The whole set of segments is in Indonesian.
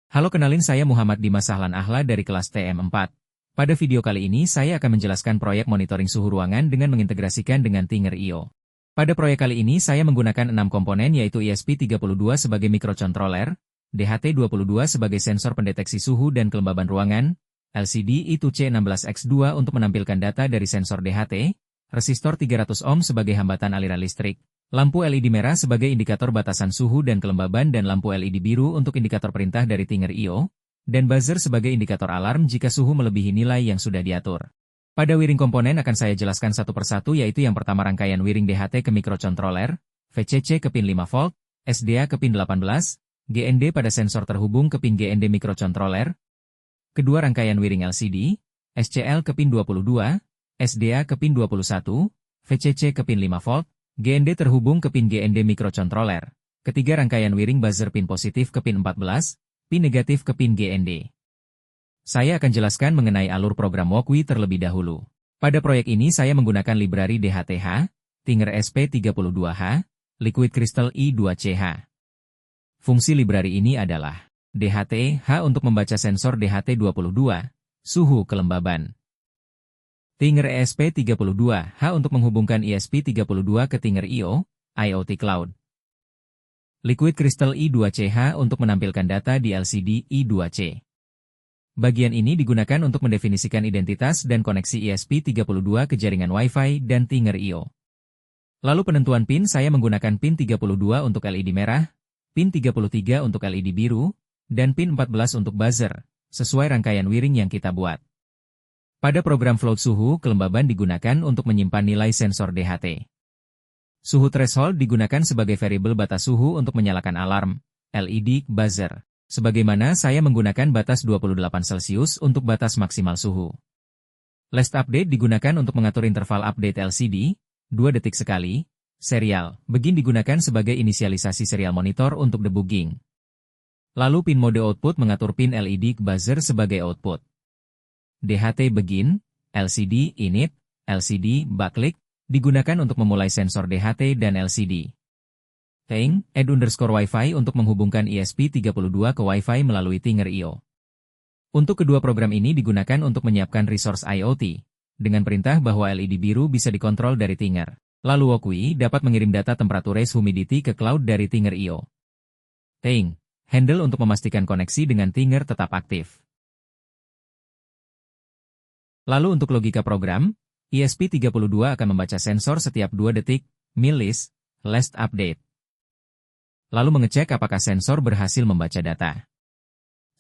Halo, kenalin, saya Muhammad Dimas Sahlan Ahla dari kelas TM4. Pada video kali ini saya akan menjelaskan proyek monitoring suhu ruangan dengan mengintegrasikan dengan Tinger IO. Pada proyek kali ini saya menggunakan 6 komponen yaitu ESP32 sebagai microcontroller, DHT22 sebagai sensor pendeteksi suhu dan kelembaban ruangan, LCD I2C16X2 untuk menampilkan data dari sensor DHT, resistor 300 ohm sebagai hambatan aliran listrik, lampu LED merah sebagai indikator batasan suhu dan kelembaban dan lampu LED biru untuk indikator perintah dari Tinger IO, dan buzzer sebagai indikator alarm jika suhu melebihi nilai yang sudah diatur. Pada wiring komponen akan saya jelaskan satu persatu yaitu yang pertama rangkaian wiring DHT ke microcontroller, VCC ke pin 5V, SDA ke pin 18, GND pada sensor terhubung ke pin GND microcontroller. Kedua rangkaian wiring LCD, SCL ke pin 22, SDA ke pin 21, VCC ke pin 5V, GND terhubung ke pin GND microcontroller. Ketiga rangkaian wiring buzzer pin positif ke pin 14, pin negatif ke pin GND. Saya akan jelaskan mengenai alur program Walkway terlebih dahulu. Pada proyek ini saya menggunakan library DHTH, Tinger SP32H, Liquid Crystal I2CH. Fungsi library ini adalah DHT-H untuk membaca sensor DHT22, suhu kelembaban. Tinger ESP32H untuk menghubungkan ESP32 ke Tinger IO, IoT Cloud. Liquid Crystal I2CH untuk menampilkan data di LCD I2C. Bagian ini digunakan untuk mendefinisikan identitas dan koneksi ESP32 ke jaringan Wi-Fi dan Tinger IO. Lalu penentuan pin saya menggunakan pin 32 untuk LED merah, pin 33 untuk LED biru, dan pin 14 untuk buzzer, sesuai rangkaian wiring yang kita buat. Pada program float suhu, kelembaban digunakan untuk menyimpan nilai sensor DHT. Suhu threshold digunakan sebagai variabel batas suhu untuk menyalakan alarm, LED, buzzer. Sebagaimana saya menggunakan batas 28 Celcius untuk batas maksimal suhu. Last update digunakan untuk mengatur interval update LCD, 2 detik sekali. Serial, begin digunakan sebagai inisialisasi serial monitor untuk debugging. Lalu pin mode output mengatur pin LED buzzer sebagai output. DHT begin, LCD init, LCD backlight, digunakan untuk memulai sensor DHT dan LCD. add_Wi-Fi untuk menghubungkan ESP32 ke Wi-Fi melalui Tinger IO. Untuk kedua program ini digunakan untuk menyiapkan resource IoT, dengan perintah bahwa LED biru bisa dikontrol dari Tinger. Lalu Walkway dapat mengirim data temperature humidity ke cloud dari Tinger IO. Handle untuk memastikan koneksi dengan Tinger tetap aktif. Lalu untuk logika program, ESP32 akan membaca sensor setiap 2 detik, milis, last update. Lalu mengecek apakah sensor berhasil membaca data.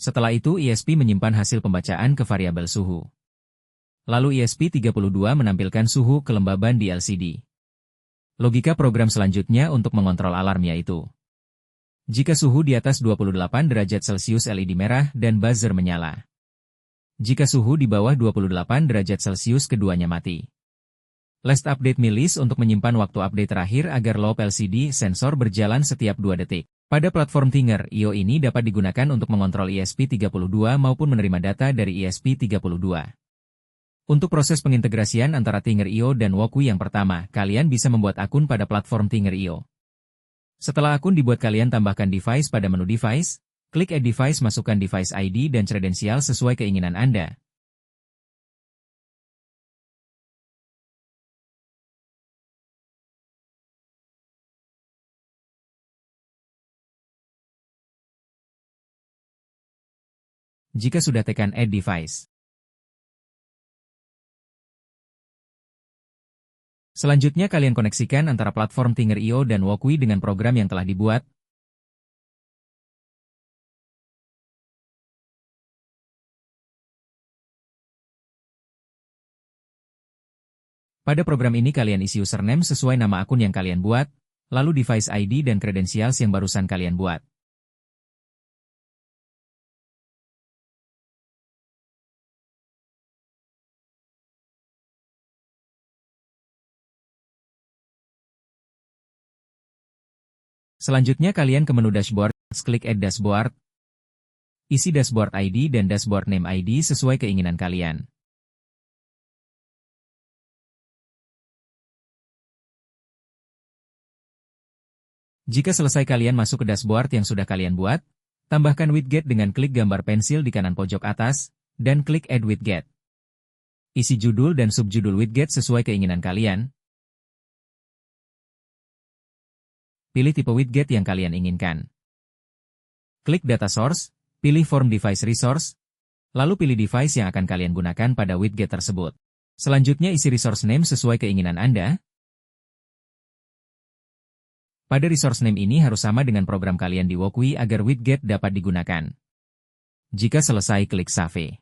Setelah itu ESP menyimpan hasil pembacaan ke variabel suhu. Lalu ESP32 menampilkan suhu kelembaban di LCD. Logika program selanjutnya untuk mengontrol alarm yaitu, jika suhu di atas 28 derajat Celcius LED merah dan buzzer menyala. Jika suhu di bawah 28 derajat Celcius keduanya mati. Last update milis untuk menyimpan waktu update terakhir agar loop LCD sensor berjalan setiap 2 detik. Pada platform Tinger IO ini dapat digunakan untuk mengontrol ESP32 maupun menerima data dari ESP32. Untuk proses pengintegrasian antara Tinger IO dan Walkway yang pertama, kalian bisa membuat akun pada platform Tinger IO. Setelah akun dibuat, kalian tambahkan device pada menu device, klik add device, masukkan device ID dan kredensial sesuai keinginan Anda. Jika sudah, tekan Add Device. Selanjutnya kalian koneksikan antara platform Tinger IO dan Walkway dengan program yang telah dibuat. Pada program ini kalian isi username sesuai nama akun yang kalian buat, lalu device ID dan kredensial yang barusan kalian buat. Selanjutnya kalian ke menu dashboard, klik Add Dashboard. Isi dashboard ID dan dashboard name ID sesuai keinginan kalian. Jika selesai, kalian masuk ke dashboard yang sudah kalian buat, Tambahkan widget dengan klik gambar pensil di kanan pojok atas, dan klik Add Widget. Isi judul dan subjudul widget sesuai keinginan kalian. Pilih tipe widget yang kalian inginkan. Klik Data Source, pilih Form Device Resource, lalu pilih device yang akan kalian gunakan pada widget tersebut. Selanjutnya isi resource name sesuai keinginan Anda. Pada resource name ini harus sama dengan program kalian di Wokwi agar widget dapat digunakan. Jika selesai, klik Save.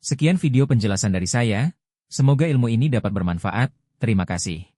Sekian video penjelasan dari saya, semoga ilmu ini dapat bermanfaat, terima kasih.